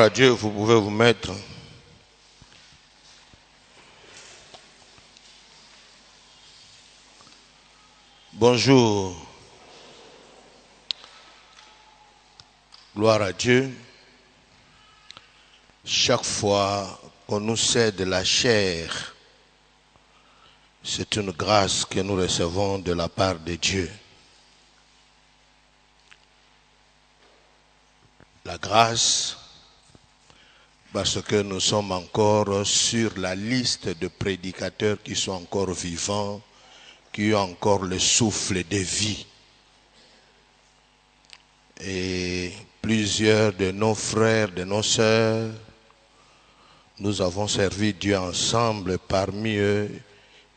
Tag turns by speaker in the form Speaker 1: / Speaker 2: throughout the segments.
Speaker 1: Gloire à Dieu, vous pouvez vous mettre. Bonjour. Gloire à Dieu. Chaque fois qu'on nous cède la chair, c'est une grâce que nous recevons de la part de Dieu. La grâce, parce que nous sommes encore sur la liste de prédicateurs qui sont encore vivants, qui ont encore le souffle de vie. Et plusieurs de nos frères, de nos sœurs, nous avons servi Dieu ensemble. Parmi eux,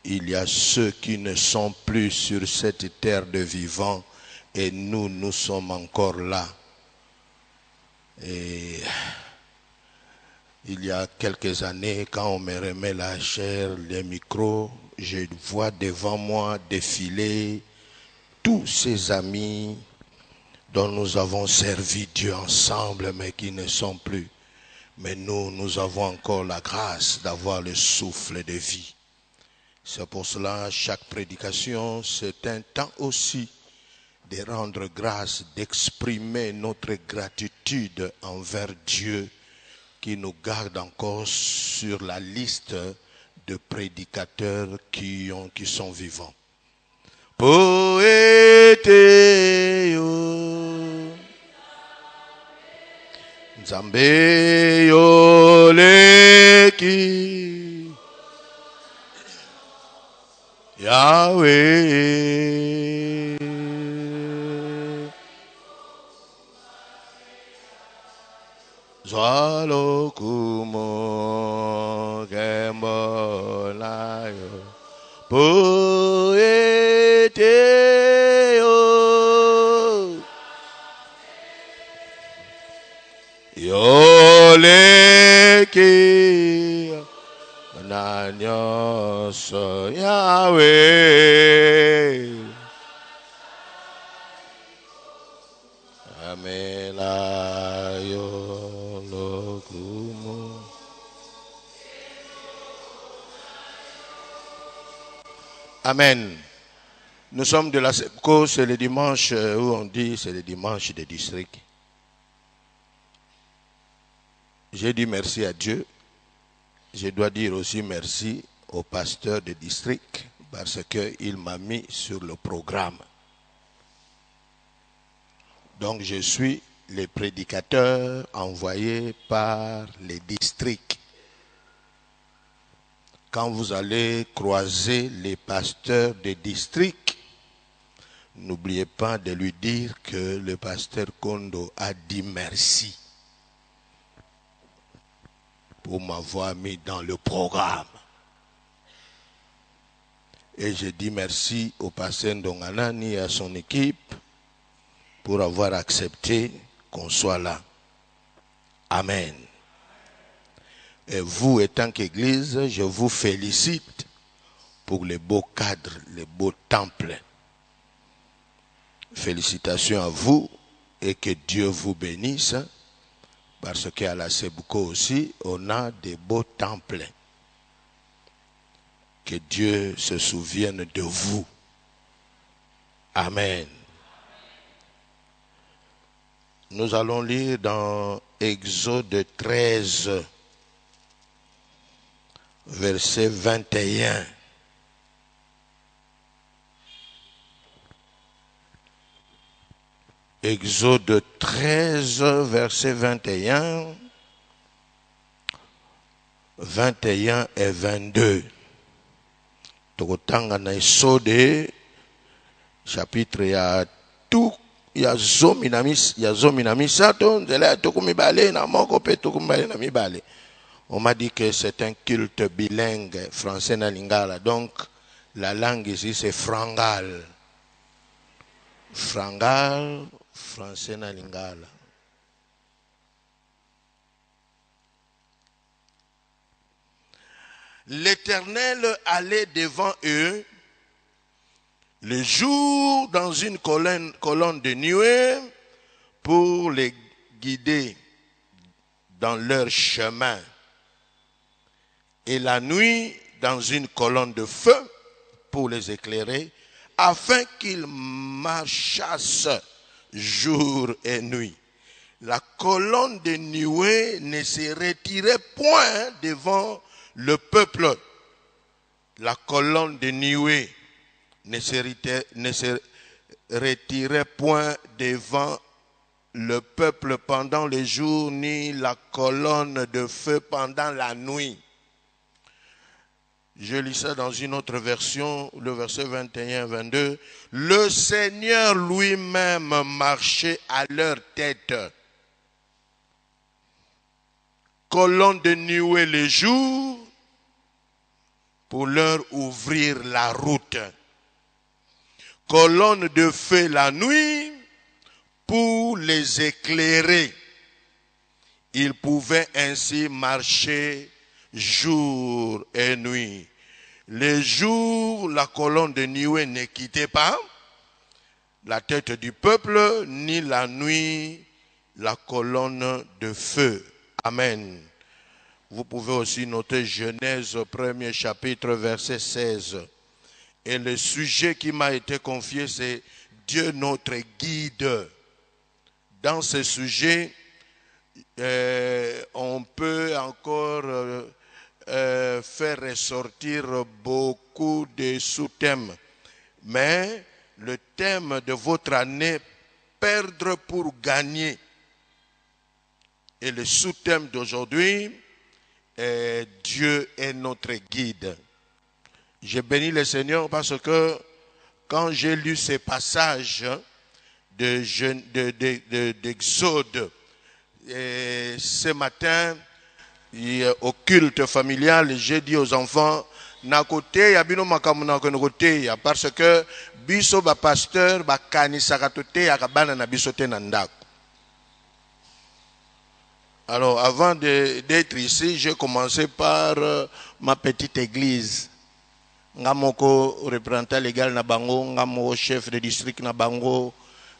Speaker 1: il y a ceux qui ne sont plus sur cette terre de vivants et nous sommes encore là. Et il y a quelques années, quand on me remet la chair, les micros, je vois devant moi défiler tous ces amis dont nous avons servi Dieu ensemble, mais qui ne sont plus. Mais nous avons encore la grâce d'avoir le souffle de vie. C'est pour cela, chaque prédication, c'est un temps aussi de rendre grâce, d'exprimer notre gratitude envers Dieu qui nous garde encore sur la liste de prédicateurs qui sont vivants. Poeteo Nzambe yoleki Yahweh Zwalo kumo kembolayo Poeteo Yoleki Nanyoso Yahweh Amela Yolokumo. Amen. Nous sommes de la SEPCO, c'est le dimanche où on dit c'est le dimanche des districts. J'ai dit merci à Dieu. Je dois dire aussi merci au pasteur de district parce qu'il m'a mis sur le programme. Donc je suis le prédicateur envoyé par les districts. Quand vous allez croiser les pasteurs des districts, n'oubliez pas de lui dire que le pasteur Kondo a dit merci pour m'avoir mis dans le programme. Et je dis merci au pasteur Ndonganani et à son équipe pour avoir accepté qu'on soit là. Amen. Et vous, étant qu'Église, je vous félicite pour les beaux cadres, les beaux temples. Félicitations à vous et que Dieu vous bénisse, parce qu'à la Sebouko aussi, on a des beaux temples. Que Dieu se souvienne de vous. Amen. Nous allons lire dans Exode 13, verset 21. Exode 13, verset 21, 21 et 22. Tokotanga na Exode, chapitre ya tout, ya zomi na misato, nzela tokumibale na moko pe tokumibale na mibale. On m'a dit que c'est un culte bilingue, français na lingala. Donc, la langue ici, c'est frangal. Frangal, français na lingala. L'Éternel allait devant eux le jour dans une colonne de nuée pour les guider dans leur chemin, et la nuit dans une colonne de feu pour les éclairer, afin qu'ils marchassent jour et nuit. La colonne de nuée ne se retirait point devant le peuple. La colonne de nuée ne se retirait point devant le peuple pendant le jour, ni la colonne de feu pendant la nuit. Je lis ça dans une autre version, le verset 21-22. Le Seigneur lui-même marchait à leur tête. Colonne de nuée le jour pour leur ouvrir la route. Colonne de feu la nuit pour les éclairer. Ils pouvaient ainsi marcher jour et nuit. Le jour, la colonne de nuée ne quittait pas la tête du peuple, ni la nuit, la colonne de feu. Amen. Vous pouvez aussi noter Genèse 1er chapitre verset 16. Et le sujet qui m'a été confié, c'est Dieu notre guide. Dans ce sujet, on peut encore faire ressortir beaucoup de sous-thèmes. Mais le thème de votre année, perdre pour gagner. Et le sous-thème d'aujourd'hui est Dieu est notre guide. J'ai béni le Seigneur parce que quand j'ai lu ces passages d'Exode, ce matin, au culte familial, j'ai dit aux enfants, na côté ya bino makamu na côté ya parce que biso ba pasteur ba kanisa katote ya kabana na biso te na ndako. Alors avant d'être ici, j'ai commencé par ma petite église. Ngamoko représentant légal na bango, ngamoko chef de district na bango,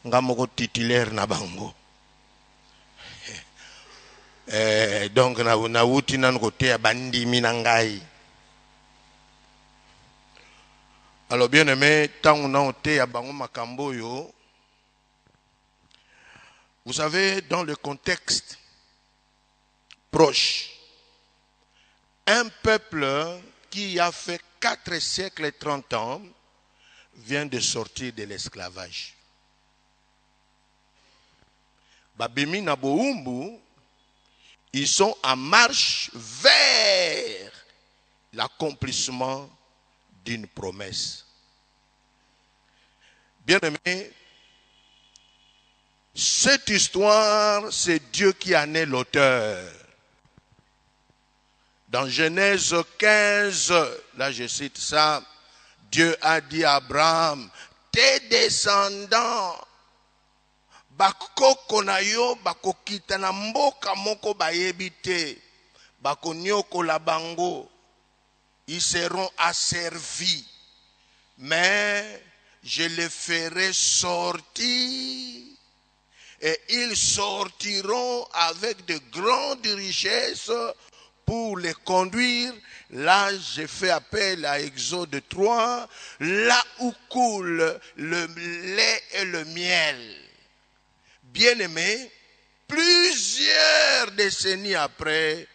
Speaker 1: ngamoko titulaire na bango. Donc na wuti nan côté ya bandi minangai. Alors bien aimé, tant on a ôté à bango makambo yo. Vous savez, dans le contexte proche, un peuple qui a fait 4 siècles et 30 ans vient de sortir de l'esclavage. Babimi na Boumbu, ils sont en marche vers l'accomplissement d'une promesse. Bien-aimé, cette histoire, c'est Dieu qui en est l'auteur. Dans Genèse 15, là je cite ça, Dieu a dit à Abraham, tes descendants, bakoko na yo bakokita na mboka moko bayebite, bakonyoko la bango, ils seront asservis, mais je les ferai sortir et ils sortiront avec de grandes richesses pour les conduire. Là, j'ai fait appel à Exode 3, là où coule le lait et le miel. Bien-aimés, plusieurs décennies après,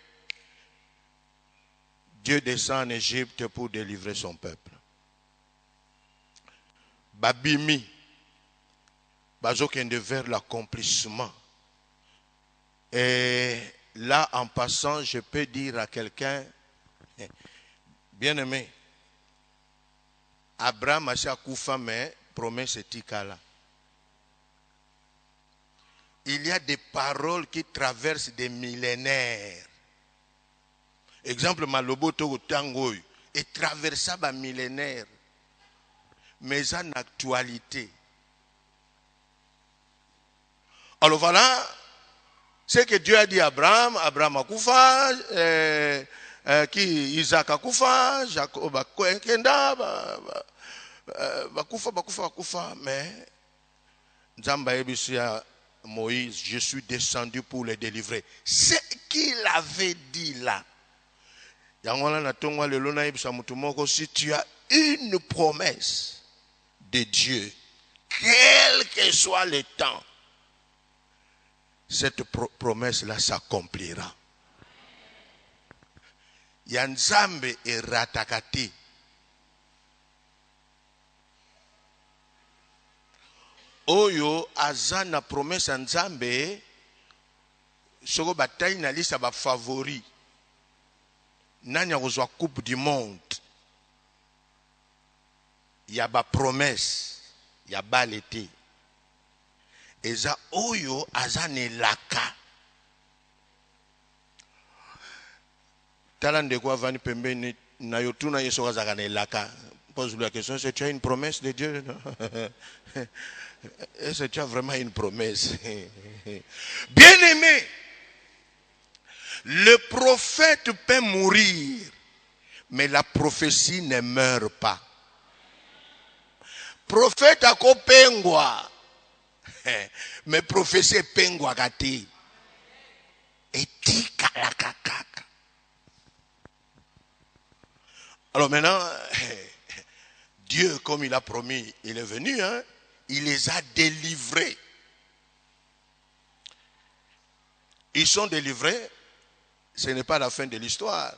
Speaker 1: Dieu descend en Égypte pour délivrer son peuple. Babimi, bazokende vers l'accomplissement. Et là, en passant, je peux dire à quelqu'un, bien-aimé, Abraham a sa koufa, mais promesse est tikala. Il y a des paroles qui traversent des millénaires. Exemple, Malobo Togo Tangoy est traversable à millénaires, mais en actualité. Alors voilà, ce que Dieu a dit à Abraham, Abraham a koufa, Isaac a koufa, Jacob a koufa, bakoufa, mais Nzamba Ebisia Moïse, je suis descendu pour les délivrer. C'est qu'il avait dit là. Si tu as une promesse de Dieu, quel que soit le temps, cette promesse-là s'accomplira. Yanzambe et ratakati. Oyo azana promesse Nzambe soko bataille na lista ba favori. Nanya kozwa coupe du monde. Ya ba promesse, ya ba l'été. Eza oyo azane laka. Talande kwa vani pembeni na yotuna yeso kazakane laka. Pose la question, est-ce que tu as une promesse de Dieu? Est-ce que tu as vraiment une promesse? Bien-aimé, le prophète peut mourir, mais la prophétie ne meurt pas. Prophète a kopengwa, mais prophétie pengwa kati. Etika la kakaka. Alors maintenant, Dieu, comme il a promis, il est venu, hein, il les a délivrés. Ils sont délivrés, ce n'est pas la fin de l'histoire.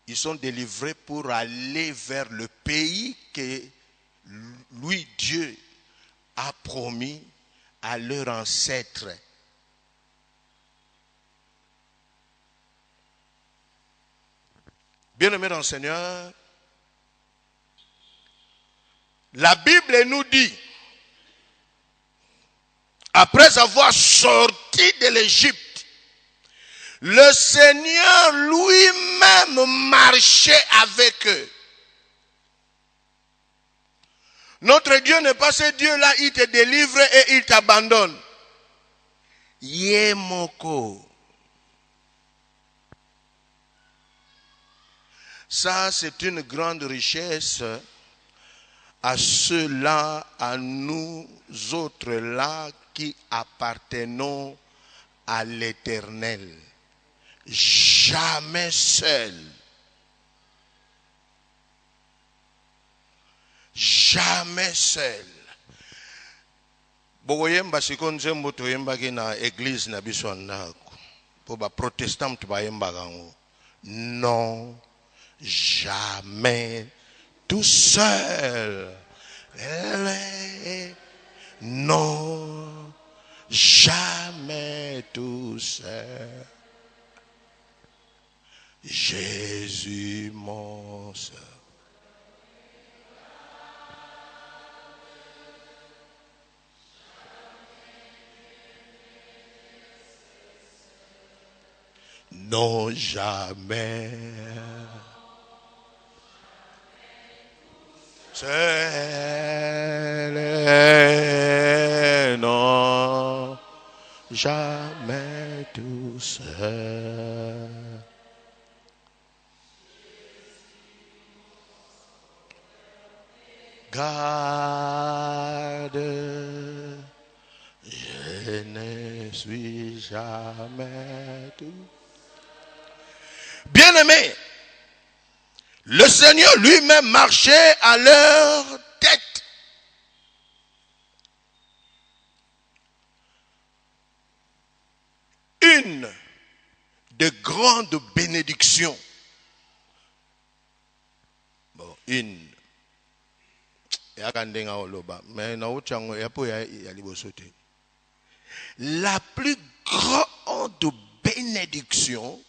Speaker 1: Ils sont délivrés pour aller vers le pays que lui, Dieu, a promis à leurs ancêtres. Bien-aimés dans le Seigneur, la Bible nous dit, après avoir sorti de l'Égypte, le Seigneur lui-même marchait avec eux. Notre Dieu n'est pas ce Dieu-là, il te délivre et il t'abandonne. Yemoko. Ça, c'est une grande richesse à ceux-là, à nous autres-là qui appartenons à l'Éternel. Jamais seul. Jamais seul. Bogoyemba sikonzembo toyemba ki na église na biso ndako. Po ba protestant to bayemba gango. Non, jamais tout seul. Non, jamais tout seul. Jésus mon seul. Non, jamais. Seul, non, jamais tout seul. Garde, je ne suis jamais tout. Bien-aimé, le Seigneur lui-même marchait à leur tête. Une des grandes bénédictions. Bon, une. La plus grande bénédiction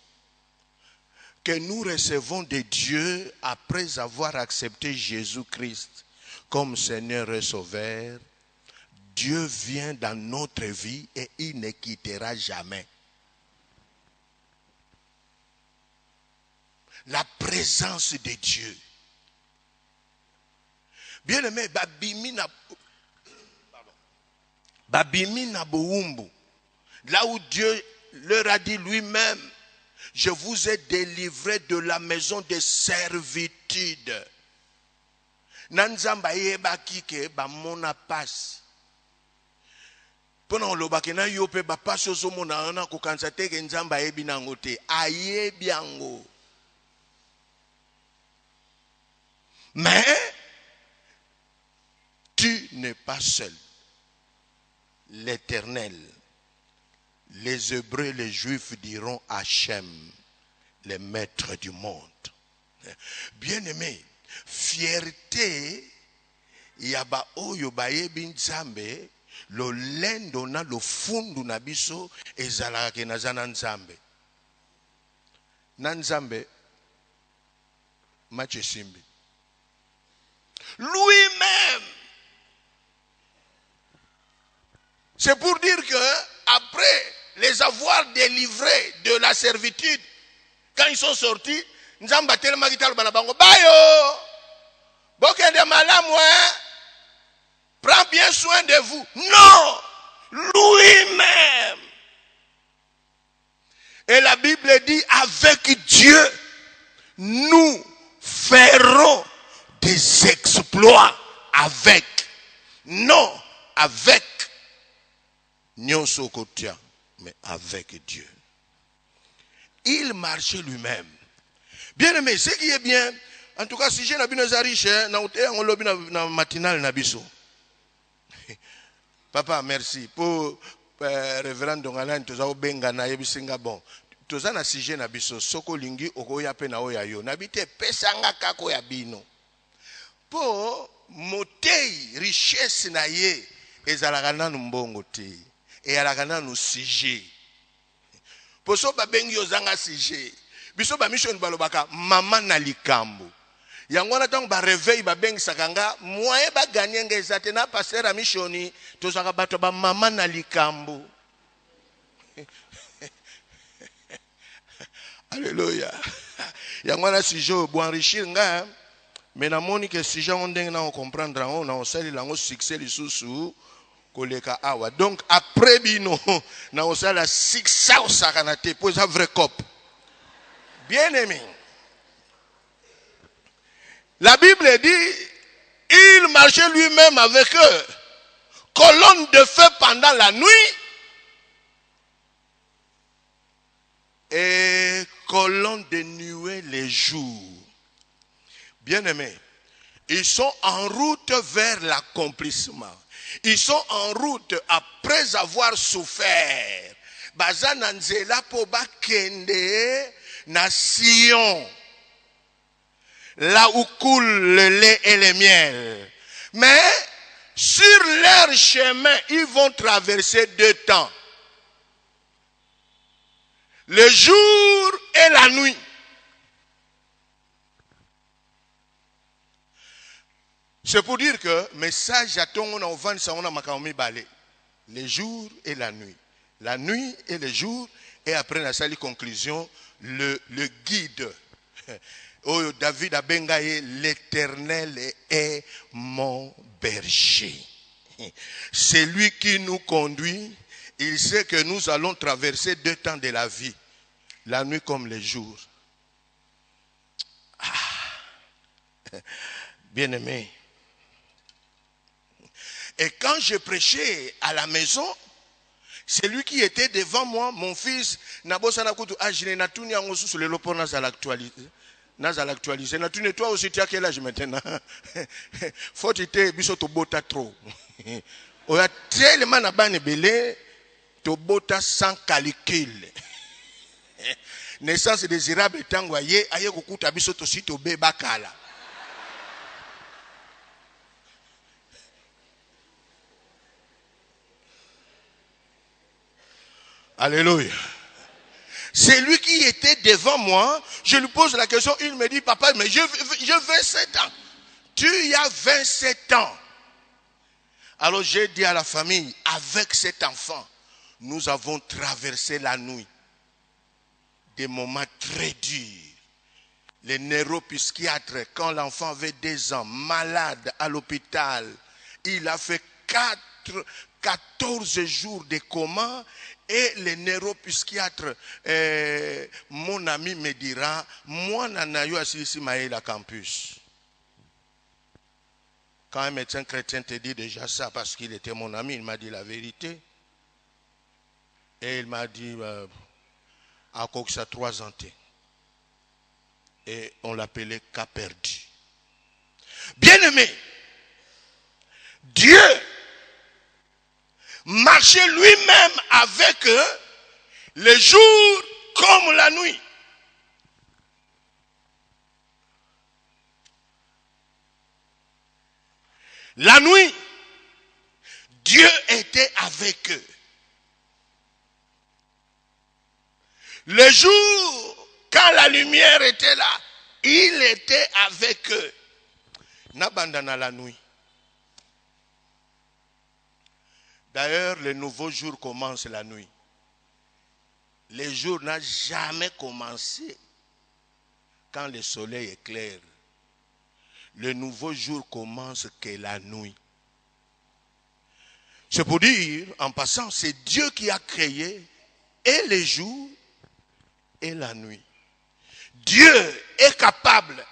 Speaker 1: que nous recevons de Dieu après avoir accepté Jésus-Christ comme Seigneur et Sauveur, Dieu vient dans notre vie et il ne quittera jamais. La présence de Dieu. Bien-aimé, Babimi na Boumbu, là où Dieu leur a dit lui-même, je vous ai délivré de la maison de servitude. Nanzamba yeba kike ba mona passe. Pendant l'obakena yope ba passe au mona na ko kansate ke nzamba yebi nango te ayebi yango. Mais tu n'es pas seul. L'Éternel, les Hébreux, les Juifs diront Hachem, les maîtres du monde. Bien-aimé, fierté, yaba oyo bayebi nzambe, lo lendo na lo fundu na biso ezalaka ke nazana nzambe. Na nzambe Mathieu Simbi. Lui-même. C'est pour dire que après les avoir délivrés de la servitude, quand ils sont sortis, Nzamba tellement gital banabango bayo, bokende malamu, prends bien soin de vous. Non, lui-même. Et la Bible dit avec Dieu, nous ferons des exploits avec. Non, avec. Nyonso kotia, mais avec Dieu. Il marchait lui-même. Bien aimé, ce qui est bien, en tout cas, si j'ai n'abîme pas riche, on lobby na matinale nabiso. Papa, merci pour révérend Dongalan, tu as benga na yebisinga bon. Tu as na sujet nabiso, soko lingi okoya pe na oya yo. Nabite pesanga kako ya bino. Po motei richesse na ye ezalaka nanu mbongo te. Et alakana no sujet. Pour ça babengi ozanga sujet. Biso ba mission balobaka mama na likambo. Yango na tango ba réveil babengi sakanga moyen ba gagner ngezate na passer a missioni tozaka bato ba mama na likambo. Alléluia. Yango na sujet bo enrichir nga. Mais na moni que sujet on ndenge na on comprendre on na osali lango succès lisusu. Donc après bino na osala 600 sakanate pour un vrai cop. Bien aimé. La Bible dit il marchait lui-même avec eux, colonne de feu pendant la nuit et colonne de nuée les jours. Bien aimé, ils sont en route vers l'accomplissement. Ils sont en route après avoir souffert. Bazana nzela po bakende na Sion. Là où coule le lait et le miel. Mais sur leur chemin, ils vont traverser 2 temps. Le jour et la nuit. C'est pour dire que message à ton on vend ça on a makaomi balé. Les jours et la nuit. La nuit et le jour et après la salle conclusion le guide. Oh David a bengaye l'Éternel est mon berger. C'est lui qui nous conduit. Il sait que nous allons traverser 2 temps de la vie. La nuit comme le jour. Ah. Bien-aimé. Et quand je prêchais à la maison, celui qui était devant moi, mon fils, Nabosana Koutou Ajine, Natuni Angosu sur le lopon à l'actualiser. Natuni, toi aussi, tu as quel âge maintenant? Faut que tu biso bota trop. On a tellement de belé, to bota sans calcul. Naissance désirable tango aye kokuta biso to si to be bakala. Alléluia. C'est lui qui était devant moi. Je lui pose la question. Il me dit, papa, mais je 27 ans. Tu as 27 ans. Alors j'ai dit à la famille, avec cet enfant, nous avons traversé la nuit. Des moments très durs. Les neuropsychiatres, quand l'enfant avait 2 ans, malade à l'hôpital, il a fait 14 jours de coma. Et les neuropsychiatres, mon ami me dira, moi, Nanayo Assisi Maïla Campus. Quand un médecin chrétien te dit déjà ça, parce qu'il était mon ami, il m'a dit la vérité. Et il m'a dit, à quoi que ça 3 ans. Et on l'appelait cas perdu. Bien-aimé, Dieu marchait lui-même avec eux le jour comme la nuit. La nuit, Dieu était avec eux. Le jour, quand la lumière était là, il était avec eux. N'abandonna la nuit. D'ailleurs, le nouveau jour commence la nuit. Le jour n'a jamais commencé quand le soleil est clair. Le nouveau jour commence que la nuit. C'est pour dire, en passant, c'est Dieu qui a créé et le jour et la nuit. Dieu est capable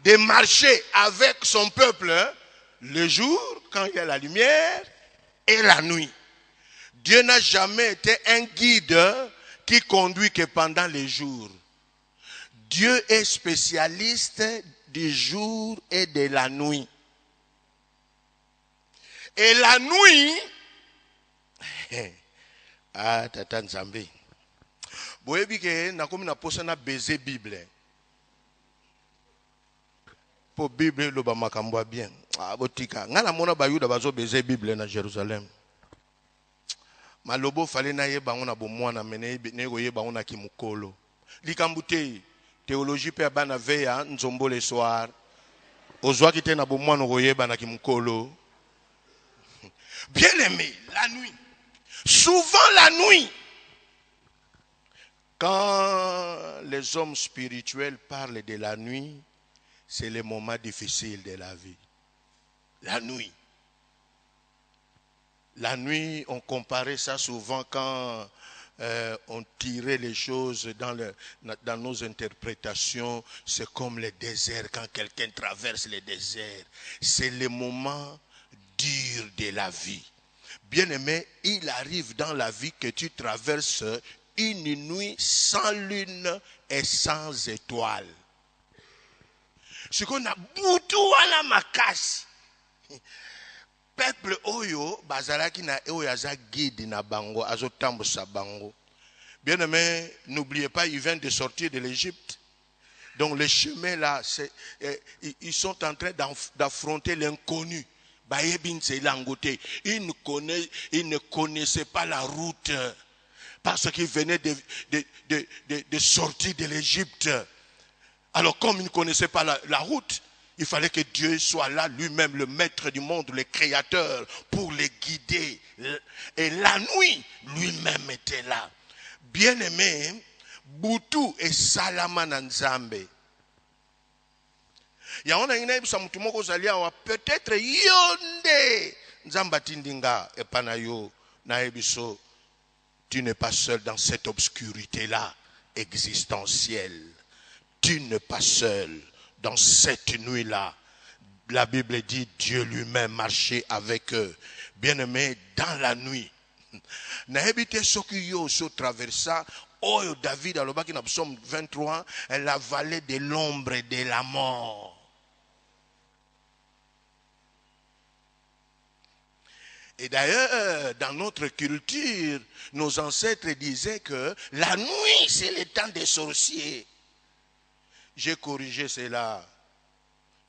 Speaker 1: de marcher avec son peuple le jour, quand il y a la lumière, et la nuit. Dieu n'a jamais été un guide qui conduit que pendant les jours. Dieu est spécialiste du jour et de la nuit. Et la nuit, ah, tata Nzambe. Boyebi ke nakomi na posa na baiser Bible. Pour Bible loba makambo bien. Ah botika. Ngana mona bayuda bazo baiser Bible na Jérusalem. Malobo fale na yeba ngona bomwana mene nego yeba ngona kimukolo. Likambute théologie pe bana veya nzombo le soir. Ozwa kite na bomwana royeba na kimukolo. Bien aimé, la nuit. Souvent la nuit. Quand les hommes spirituels parlent de la nuit, c'est le moment difficile de la vie. La nuit. La nuit, on comparait ça souvent quand on tirait les choses dans nos interprétations. C'est comme le désert, quand quelqu'un traverse le désert. C'est le moment dur de la vie. Bien-aimé, il arrive dans la vie que tu traverses une nuit sans lune et sans étoiles. Ce qu'on a boutou à la makasi. Peuple oyo bazalaki na oyo aza guide na bango azotambusa bango. Bien-aimé, n'oubliez pas, ils viennent de sortir de l'Égypte. Donc le chemin là, ils sont en train d'affronter l'inconnu. Ils ne connaissaient pas la route parce qu'ils venaient de sortir de l'Égypte. Alors comme ils ne connaissaient pas la route, il fallait que Dieu soit là, lui-même, le maître du monde, le créateur, pour les guider. Et la nuit, lui-même était là. Bien-aimé, Boutou et Salaman Nzambe. Peut-être yonde Nzamba tindinga epanayo na ebiso. Tu n'es pas seul dans cette obscurité-là existentielle. Tu n'es pas seul dans cette nuit-là. La Bible dit Dieu lui-même marchait avec eux. Bien-aimés, dans la nuit. Naebite sokiyo so traversa. Oh David alobaki na psaume 23, la vallée de l'ombre et de la mort. Et d'ailleurs, dans notre culture, nos ancêtres disaient que la nuit, c'est le temps des sorciers. J'ai corrigé cela.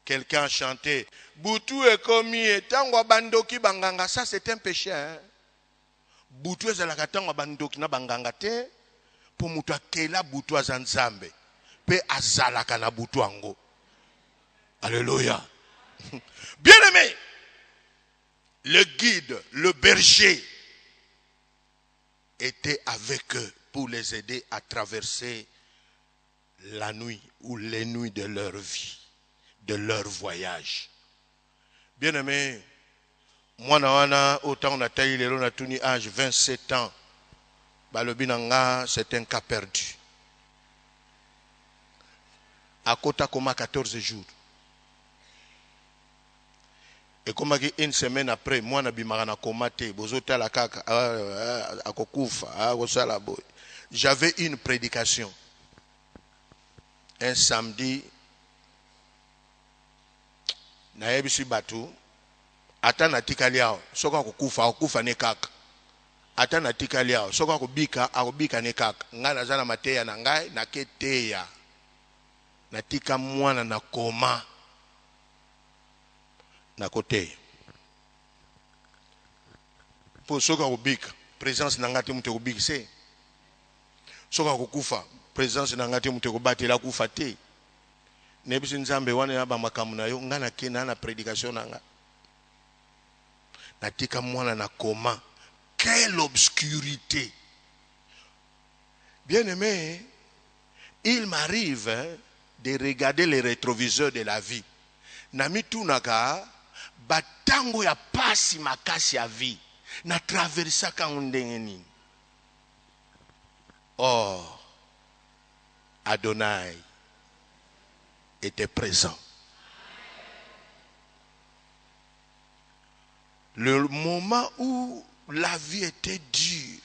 Speaker 1: Quelqu'un chantait Boutou est commis et tangwa bandoki banganga. Ça, c'est un péché. Hein? Boutou est la tangwa bandoki na banganga te. Pour moutou kela boutou azanzambe. Pe azalaka na boutou ango. Alléluia. Bien aimé. Le guide, le berger était avec eux pour les aider à traverser la nuit ou les nuits de leur vie, de leur voyage. Bien aimé, moi na autant on a taillé les on a tenu âge 27 ans. Balobinanga, c'est un cas perdu. À Kota Koma 14 jours. Et comme une semaine après, moi, je j'avais une prédication. Un samedi, naebisi batu, ata natikali yao, soka kukufa ne kaka. Ata natikali yao, soka akubika ne kaka. Nga nazana mateya na ngai, naketeya. Natika mwana na koma. Na kote po soka kubika présence na ngati mute kubika se soka kukufa présence na ngati mute kubati la kufa te nebisi nzambe wana ya ba makamu na yo ngana kena na prédication nanga natika mwana na koma. Quelle obscurité! Bien aimé, il m'arrive de regarder les rétroviseurs de la vie. Namitu naka batango ya pasi makasi ya vie na traversa ka ndengeni. Oh, Adonai était présent. Le moment où la vie était dure,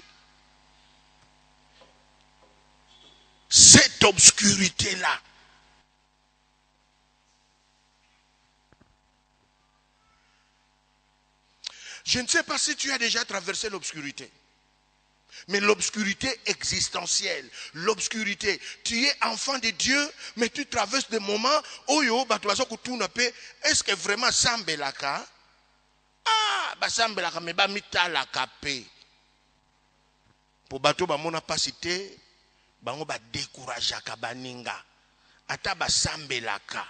Speaker 1: cette obscurité-là, je ne sais pas si tu as déjà traversé l'obscurité. Mais l'obscurité existentielle, l'obscurité, tu es enfant de Dieu, mais tu traverses des moments où est-ce que vraiment sambelaka? Ah, sambelaka me ba mitalaka pe. Pour bato ba mona pas cité, bango ba décourageaka baninga. Ata ba sambelaka.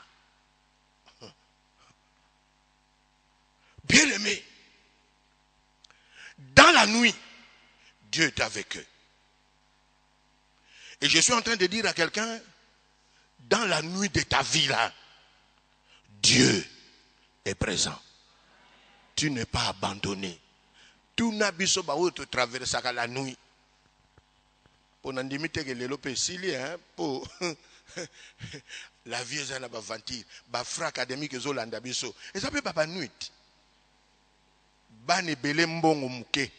Speaker 1: Bien aimé. Dans la nuit, Dieu est avec eux. Et je suis en train de dire à quelqu'un, dans la nuit de ta vie là, Dieu est présent. Tu n'es pas abandonné. Tout n'abisso ba ou te traverse à la nuit. Pour n'andimiter que l'élope pour la vie est un aventure. Ba fra académique zolanda biso. Et ça peut pas nuit. Bani bele mbongo muke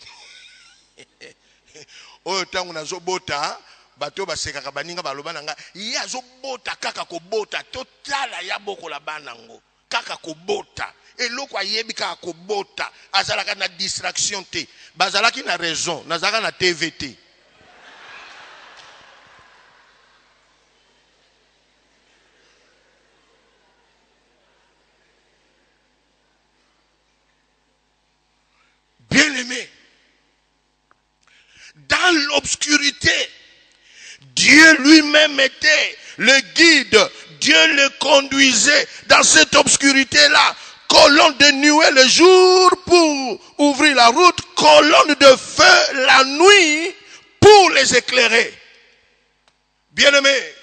Speaker 1: oyo tangu nazobota bato basekaka baninga baloba nanga ye azobota kaka kobota totala ya bokola banango kaka kobota eloko ayebi kaka kobota azalaka na distraction te bazalaki na raison nazalaka na TVT. Bien-aimé, dans l'obscurité, Dieu lui-même était le guide. Dieu le conduisait dans cette obscurité-là. Colonne de nuée le jour pour ouvrir la route. Colonne de feu la nuit pour les éclairer. Bien-aimé,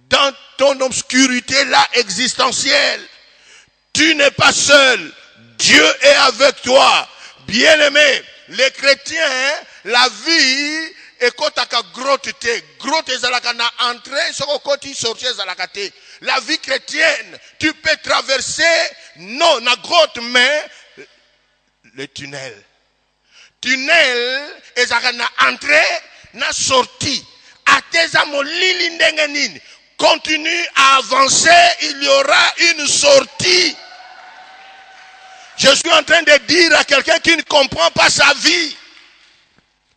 Speaker 1: dans ton obscurité-là existentielle, tu n'es pas seul. Dieu est avec toi. Bien-aimé, les chrétiens, la vie est kotaka grotte te. Grotte ezalaka na entrée, soko koti sortie ezalaka te. La vie chrétienne, tu peux traverser, non, na grotte, mais le tunnel. Tunnel ezalaka na entrée, na sortie. Ateza molili ndenge nini. Continue à avancer, il y aura une sortie. Je suis en train de dire à quelqu'un qui ne comprend pas sa vie.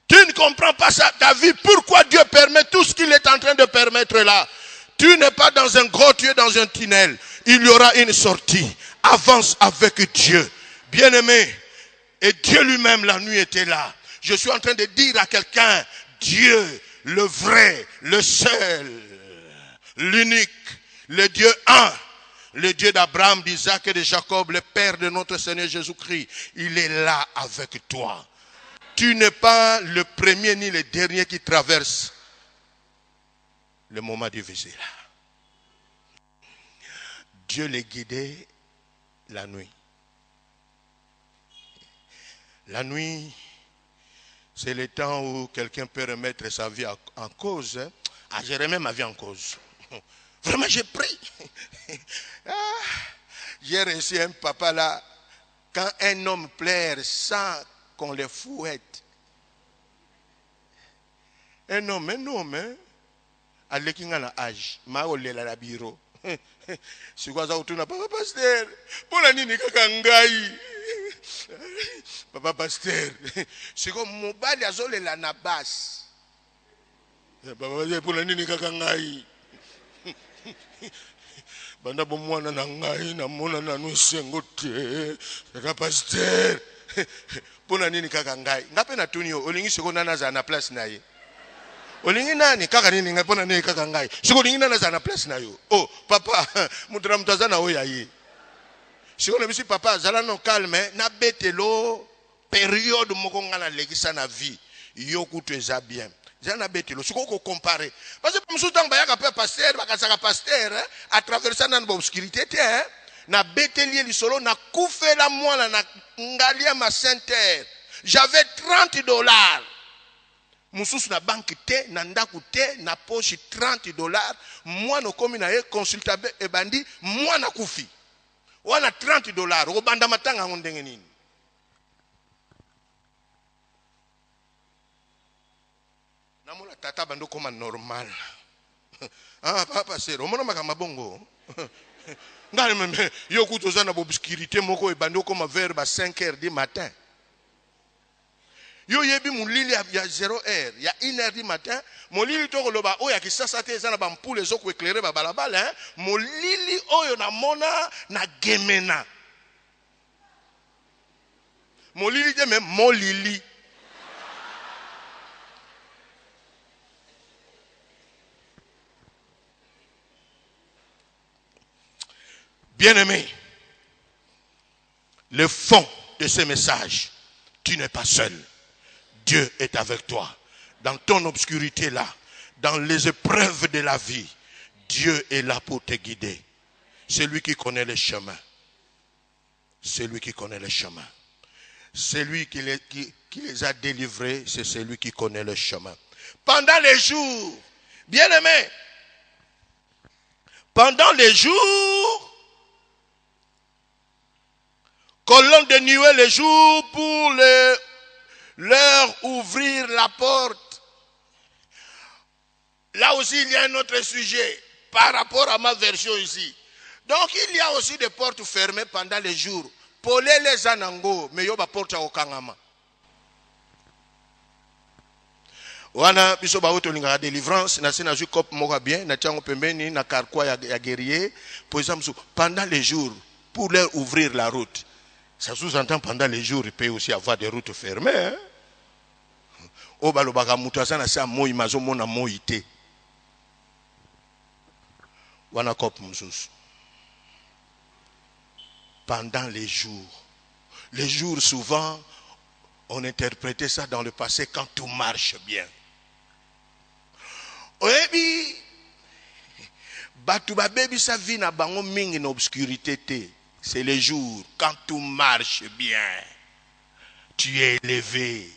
Speaker 1: Tu ne comprends pas ta vie. Pourquoi Dieu permet tout ce qu'il est en train de permettre là? Tu n'es pas dans un grotte, tu es dans un tunnel. Il y aura une sortie. Avance avec Dieu. Bien-aimé. Et Dieu lui-même, la nuit était là. Je suis en train de dire à quelqu'un, Dieu, le vrai, le seul, l'unique, le Dieu un. Le Dieu d'Abraham, d'Isaac et de Jacob, le Père de notre Seigneur Jésus-Christ, il est là avec toi. Tu n'es pas le premier ni le dernier qui traverse le moment difficile. Dieu les guidait la nuit. La nuit, c'est le temps où quelqu'un peut remettre sa vie en cause. Ah, je remets ma vie en cause. Vraiment, j'ai pris. J'ai reçu un papa là, Quand un homme pleure sans qu'on le fouette, un homme, hein, avec un âge, ma olela la biro. Si quoi ça autour na papa pasteur, pour la nini kakangai. Papa pasteur, c'est comme mobile azolela na basse. Papa pasteur pour la nini kakangai. Banda bomwana na ngai na mona na nusengo te. Papa pasteur, pour la nini kakangai. Ngape na tunio, olingi sekona na za na place na ye. Olingi nani kaka nini ngapona ne kaka ngai siko lingi nana za na place na yo. Oh papa mutara mutazana oya ye siko le bisi papa zala no calme na betelo période moko ngana lekisa na vie yo kutu eza bien zala na betelo siko ko comparer parce que msuta ngba yaka pe pasteur bakasaka pasteur à traverser na obscurité te na betelier lisolo na kufela mwana na ngalia ma sainte. J'avais $30. Mususu na banque te, na ndaku te, na poche $30. Moi no komi na ye consultabe ebandi, moi na kufi. Wana $30. Obanda matanga ngondenge nini. Namona tata bando koma normal. Ah papa sero, omona makama bongo. Ngale meme yo kutoza na obscurité moko ebandi koma vers 5h du matin. Yo yebi mulili ya 0h, ya 1h du matin, molili to koloba oya kisasa te ezana ba mpule ezoko éclairer ba balabala, hein, molili oyo na mona na gemena. Molili te même molili. Bien-aimé, le fond de ce message, tu n'es pas seul. Dieu est avec toi. Dans ton obscurité là, dans les épreuves de la vie, Dieu est là pour te guider. C'est lui qui connaît les chemins. C'est lui qui connaît les chemins. C'est lui qui les a délivrés, c'est celui qui connaît le chemin. Pendant les jours, bien-aimés, pendant les jours, que l'on dénuait les jours pour leur ouvrir la porte. Là aussi, il y a un autre sujet par rapport à ma version ici. Donc, il y a aussi des portes fermées pendant les jours. Pour les anango, mais il y a des portes au kangama. Wana biso ba auto linga délivrance na sina ju cop moko bien na tiango pembeni na karkwa ya guerrier pour exemple pendant les jours pour leur ouvrir la route. Ça sous-entend pendant les jours, il peut aussi avoir des routes fermées. Hein? Pendant les jours souvent, on interprétait ça dans le passé quand tout marche bien. Oyebi, batu ba bebi sa vie na bango mingi na obscurité te. C'est les jours quand tout marche bien. Tu es élevé.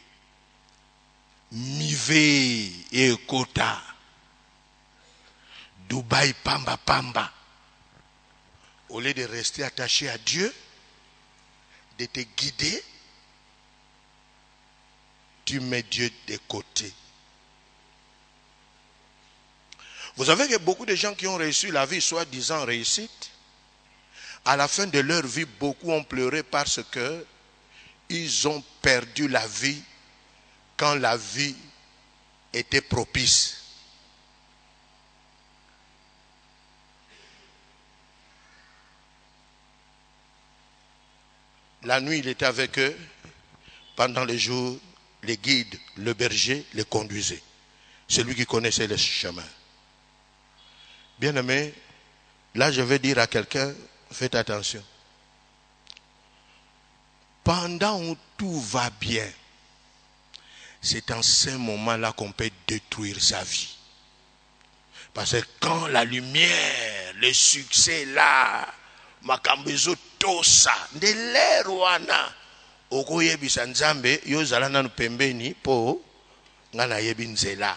Speaker 1: Mivé et Kota. Dubaï Pamba Pamba. Au lieu de rester attaché à Dieu, de te guider, tu mets Dieu de côté. Vous savez que beaucoup de gens qui ont réussi la vie, soi-disant réussite, à la fin de leur vie, beaucoup ont pleuré parce que ils ont perdu la vie quand la vie était propice. La nuit, il était avec eux. Pendant les jours, les guides, le berger, les conduisaient. C'est lui qui connaissait les chemins. Bien-aimé, là je vais dire à quelqu'un, faites attention. Pendant où tout va bien, c'est en ce moment-là qu'on peut détruire sa vie. Parce que quand la lumière, le succès là, makambezo tosa, de l'air wana, okoye bisanzambe, yo zalana no pembeni po, ngana yebi nzela.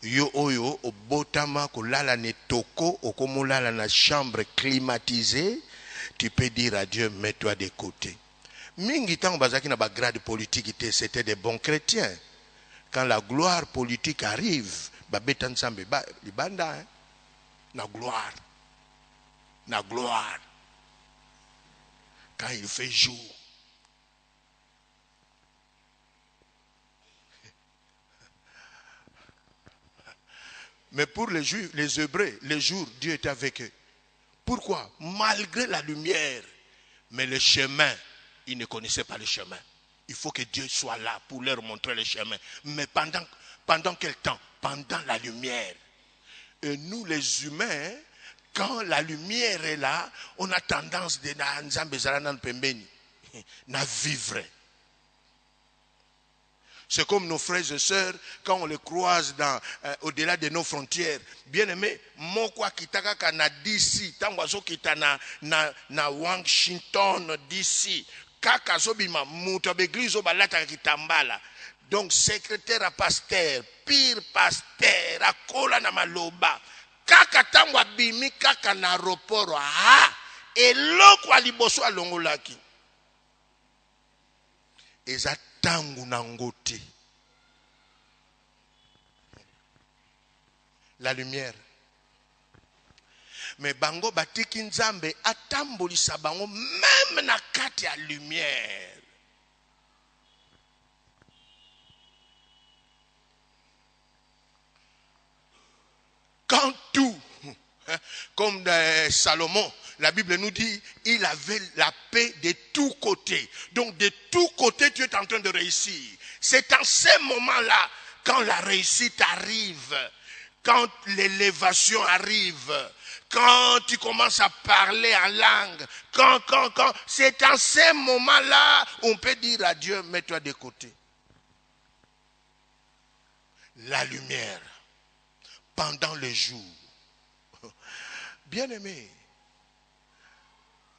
Speaker 1: Yo oyo obotama kolala ne toko, okomolala na chambre climatisée, tu peux dire à Dieu, mets-toi de côté. Mingi tango bazaki na bagrade politique, c'était des bons chrétiens. Quand la gloire politique arrive, babeta nzambe libanda, hein? La gloire. La gloire. Quand il fait jour. Mais pour les Juifs, les Hébreux, les jours, Dieu était avec eux. Pourquoi? Malgré la lumière, mais le chemin, ils ne connaissaient pas le chemin. Il faut que Dieu soit là pour leur montrer le chemin. Mais pendant quel temps? Pendant la lumière. Et nous, les humains, quand la lumière est là, on a tendance de vivre. C'est comme nos frères et sœurs, quand on les croise au-delà de nos frontières. Bien aimé, mokwa kitaka kana DC, tangwazo kitana na Washington DC, kaka zobima muto beglizo balata kitambala. Donc secrétaire à pasteur, pire pasteur, akola na maloba, kaka tangwa bimi kaka na aéroport, eloko aliboso alongolaki. Eza tangu na ngote. La lumière. Mais bango batiki nzambe atambolisa bango même na kati ya lumière. Quand tout, comme Salomon, la Bible nous dit, il avait la paix de tous côtés. Donc de tous côtés, tu es en train de réussir. C'est en ces moments-là, quand la réussite arrive, quand l'élévation arrive, quand tu commences à parler en langue, quand, c'est en ces moments-là, on peut dire à Dieu, mets-toi de côté. La lumière, pendant le jour. Bien aimé,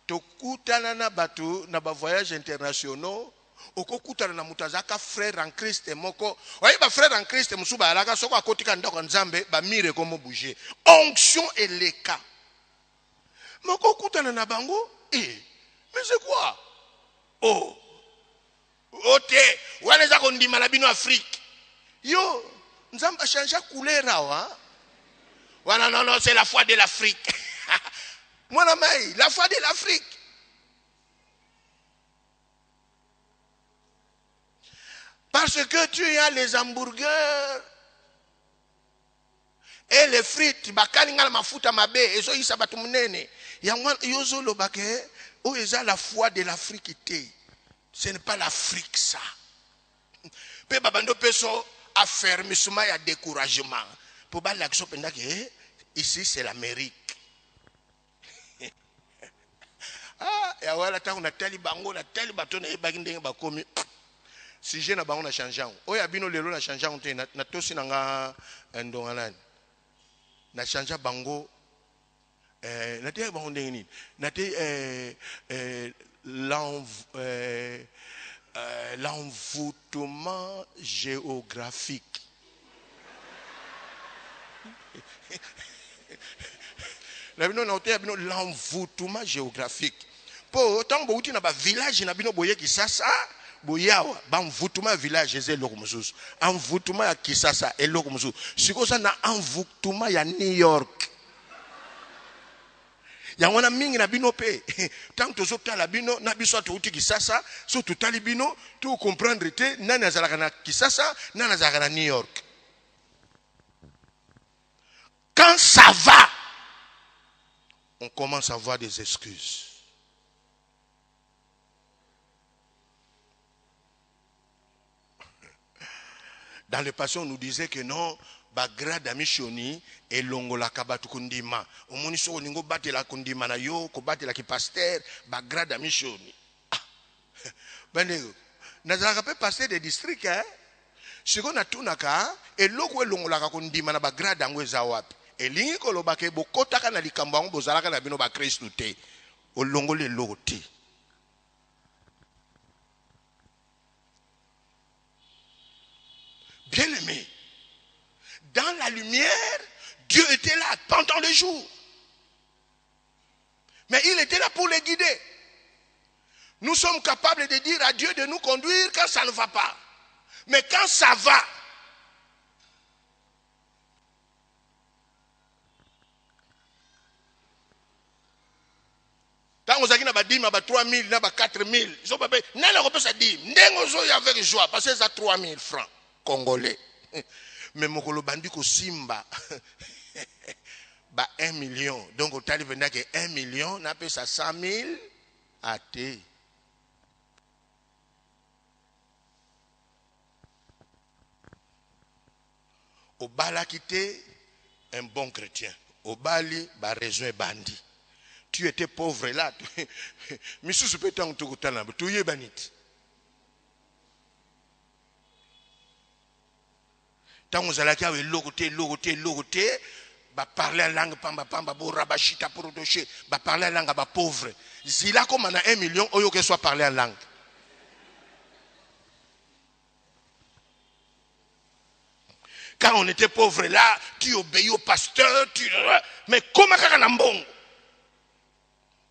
Speaker 1: tokutana na batu na ba voyages internationaux, okokutana na mutazaka frère en Christ moko. Oye ba frère en Christ musuba alaka soko akotika ndako nzambe ba mire komo bouger. Onction et les cas. Moko kutana na bango, mais c'est quoi? Oh. Ote, waneza kondima na bino Afrique. Yo, nzambe a changé couleur awa. Voilà, non, c'est la foi de l'Afrique. Mon ami, la foi de l'Afrique. Parce que tu as les hamburgers et les frites, bakaninga mafuta mabe, ezo isa batu munene. Yozo lo bake, o eza la foi de l'Afrique té. Ce n'est pas l'Afrique ça. Pe babando peso affermissement et découragement. Pour ba l'action pendant que ici c'est l'Amérique. Ya wala ta on a tali bango na tali bato na bagindenge bakomi. Si je na bango na changeant. Oya bino lelo na changeant te na tosi nga ndongalani. Na changea bango na te bango ndenge nini. Na te l'envoûtement géographique. L'envoûtement géographique. Pour autant que vous avez un village, vous avez un Kisasa, vous avez un village, envoûtement à Kisasa, et l'autre. Si vous avez un envoûtement à New York. Il y a un mingi na bino pe. Tant que vous avez bino, na biso to uti Kisasa, so to tali bino, to comprendre te, nana zalaka na Kisasa, nana zalaka na New York. Quand ça va, on commence à avoir des excuses. Dans les passions, on nous disait que non, bagrada mishoni et longo la kabatu kundima. Au moniso oningo bate la kundima na yo, ko bate la ki pasteur, bagrada mishoni. Bende, nazalaka pe pasteur des districts, hein? Siko na tunaka, et loko longo la kundima na bagrada ngweza wapi. Et lingi kolobake bokotaka na likambo ngo bozalaka na bino ba Kristo te. Olongo le loti. Bien-aimé, dans la lumière, Dieu était là pendant le jour. Mais il était là pour les guider. Nous sommes capables de dire à Dieu de nous conduire quand ça ne va pas. Mais quand ça va, quand vous avez 10 000, 3 000, 4 000, ils sont pas payés. N'a pas ça dit. N'engozo y avec joie parce que ça 3 000 francs congolais. Mais mon bandi ko simba. Bah 1 million. Donc au total il que 1 million, on appelle ça 100 000 à T. Au bala quitté un bon chrétien. Au bali ba raison bandi. Tu étais pauvre là. Monsieur se peut tant tout temps tu y es banit. Tant vous allez avec logoté, bah parler en langue pamba borabashita pour docher, bah parler en langue bah pauvre. Zila comme on a 1 million, oyo que soit parler en langue. Quand on était pauvre là, tu obéis au pasteur, mais comment ça n'a bon?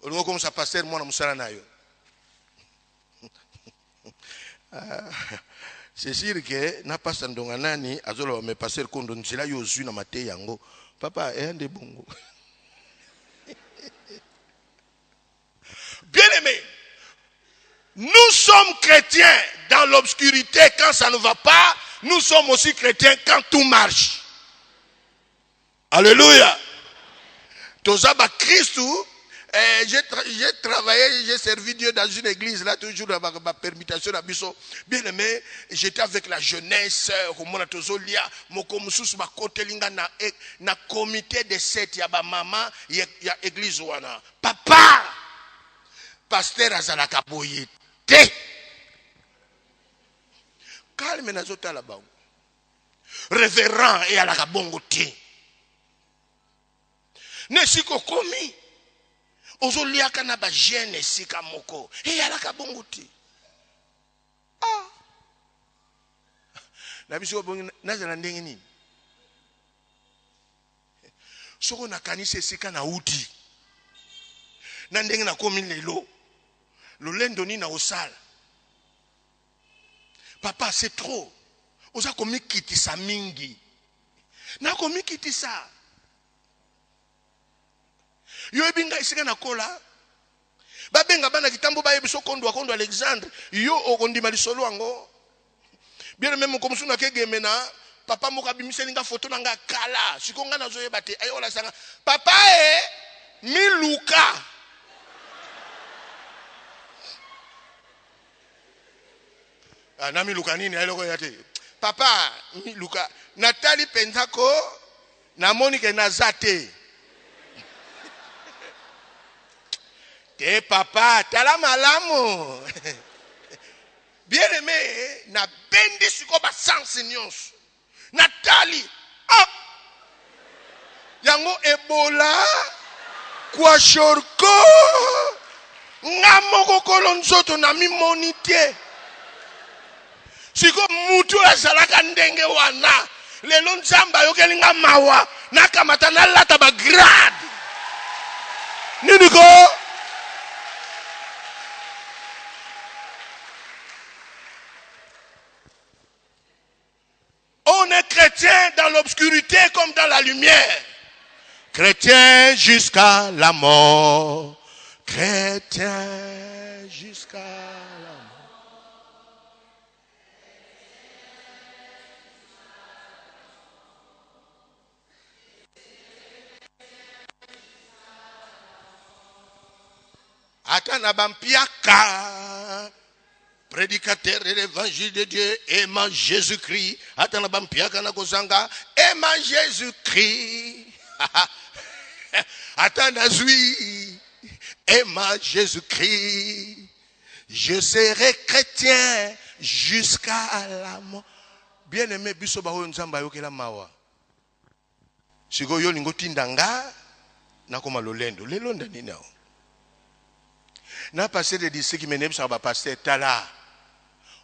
Speaker 1: On comme ça pasteur moi na musala na yo. C'est sûr que n'a pas sandonga nani azolo me passer kondo nzela yo zui na mate yango papa ende bongo. Bien aimé, nous sommes chrétiens dans l'obscurité quand ça ne va pas, nous sommes aussi chrétiens quand tout marche. Alléluia. Tozaba Christou. J'ai travaillé, j'ai servi Dieu dans une église, là, toujours dans ma permutation. Bien aimé, j'étais avec la jeunesse, na comité de 7, ya ba maman, ya église wana. Papa, pasteur azalaka boye te. Calme na zota la ba. Révérend et alaka bongo te. Ne siko komi. Ozoliaka na ba jeune sika moko e alaka bongo ti ah na biso bongo nazala ndenge nini soko na kanisa sika na uti na ndenge na komi lelo lolendo ni na osala papa c'est trop oza komi kitisa mingi na komi kitisa yo ebinga isika na kola babenga bana kitambo ba yebiso kondo Alexandre yo okondima lisolo ango bien même comme suna kegemena papa moka bimiselinga photo nanga kala sikonga nazoyeba te ayola sanga papa miluka na miluka nini ayeloko yate papa miluka Natali Penzako na Monique Nazate. Te papa, tala malamu. Bien aimé, na bendi siko ba sans nyonso. Natali, ah, yango Ebola, kwa shorko, ngamoko kolonzoto na mimonite. Siko mutu azalaka ndenge wana, lelo nzamba yokelinga mawa, nakamata na lata ba grade. Niniko? On est chrétien dans l'obscurité comme dans la lumière. Chrétien jusqu'à la mort. Chrétien jusqu'à la mort. Atana bampiaka. Prédicateur de l'évangile de Dieu, aimant Jésus-Christ. Attends, aimant Jésus-Christ. Attends, Nazui, aimant Jésus-Christ. Je serai chrétien jusqu'à la mort. Bien aimé, biso baho nzamba yokela mawa. Sigo yo lingo tindanga na koma lolendo. Lelonda ni nao. Na pasteur de district qui m'énerve sur ba pasteur tala.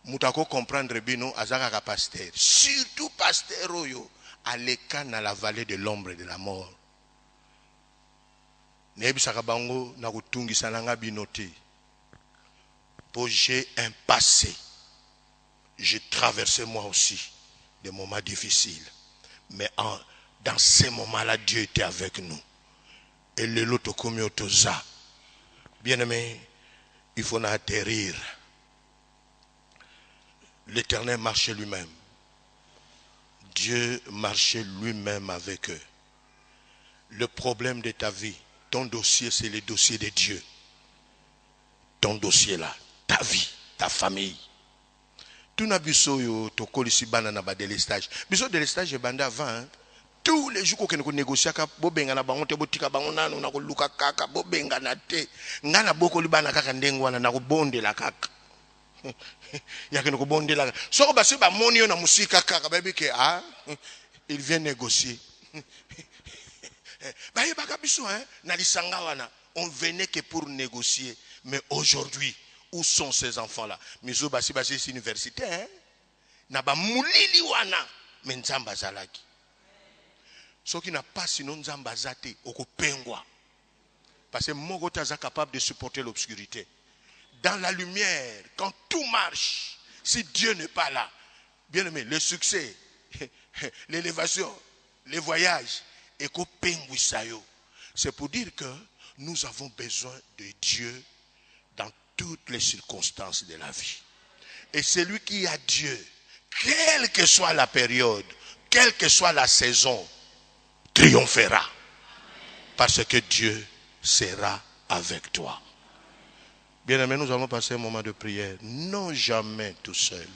Speaker 1: Moutako comprendre bino azaka pasteur. Surtout pasteur oyo aleka na la vallée de l'ombre de la mort. Nebi saka bango na kutungisa nanga bino te. j'ai un passé. J'ai traversé moi aussi des moments difficiles. Mais dans ces moments-là, Dieu était avec nous. Et le lot comme ça. Bien-aimé, il faut atterrir. L'Éternel marchait lui-même. Dieu marchait lui-même avec eux. Le problème de ta vie, ton dossier, c'est le dossier de Dieu. Ton dossier là, ta vie, ta famille. Tout n'a biso yo to kolisi bana na ba délestage. Biso délestage banda avant. Tous les jours qu'on négocier ka bobenga na bango te botika bango nanu na ko luka kaka bobenga na te. Ngana boko libana kaka ndengwana na ko bondela kaka. Yakene ko bondela. Soko basi ba moni yo na musika kaka baby ke il vient négocier. Ba yebaka biso na lisanga wana on venait que pour négocier. Mais aujourd'hui, où sont ces enfants-là? Mizo basi basi c'est université na ba mulili wana mais nzamba zalaki. Ce qui n'a pas sinon nzamba zate okopengwa. Parce que Mogota est capable de supporter l'obscurité. Dans la lumière, quand tout marche, si Dieu n'est pas là, bien aimé, le succès, l'élévation, les voyages, c'est pour dire que nous avons besoin de Dieu dans toutes les circonstances de la vie. Et celui qui a Dieu, quelle que soit la période, quelle que soit la saison, triomphera. Parce que Dieu sera avec toi. Bien aimé, nous allons passer un moment de prière. Non jamais tout seul.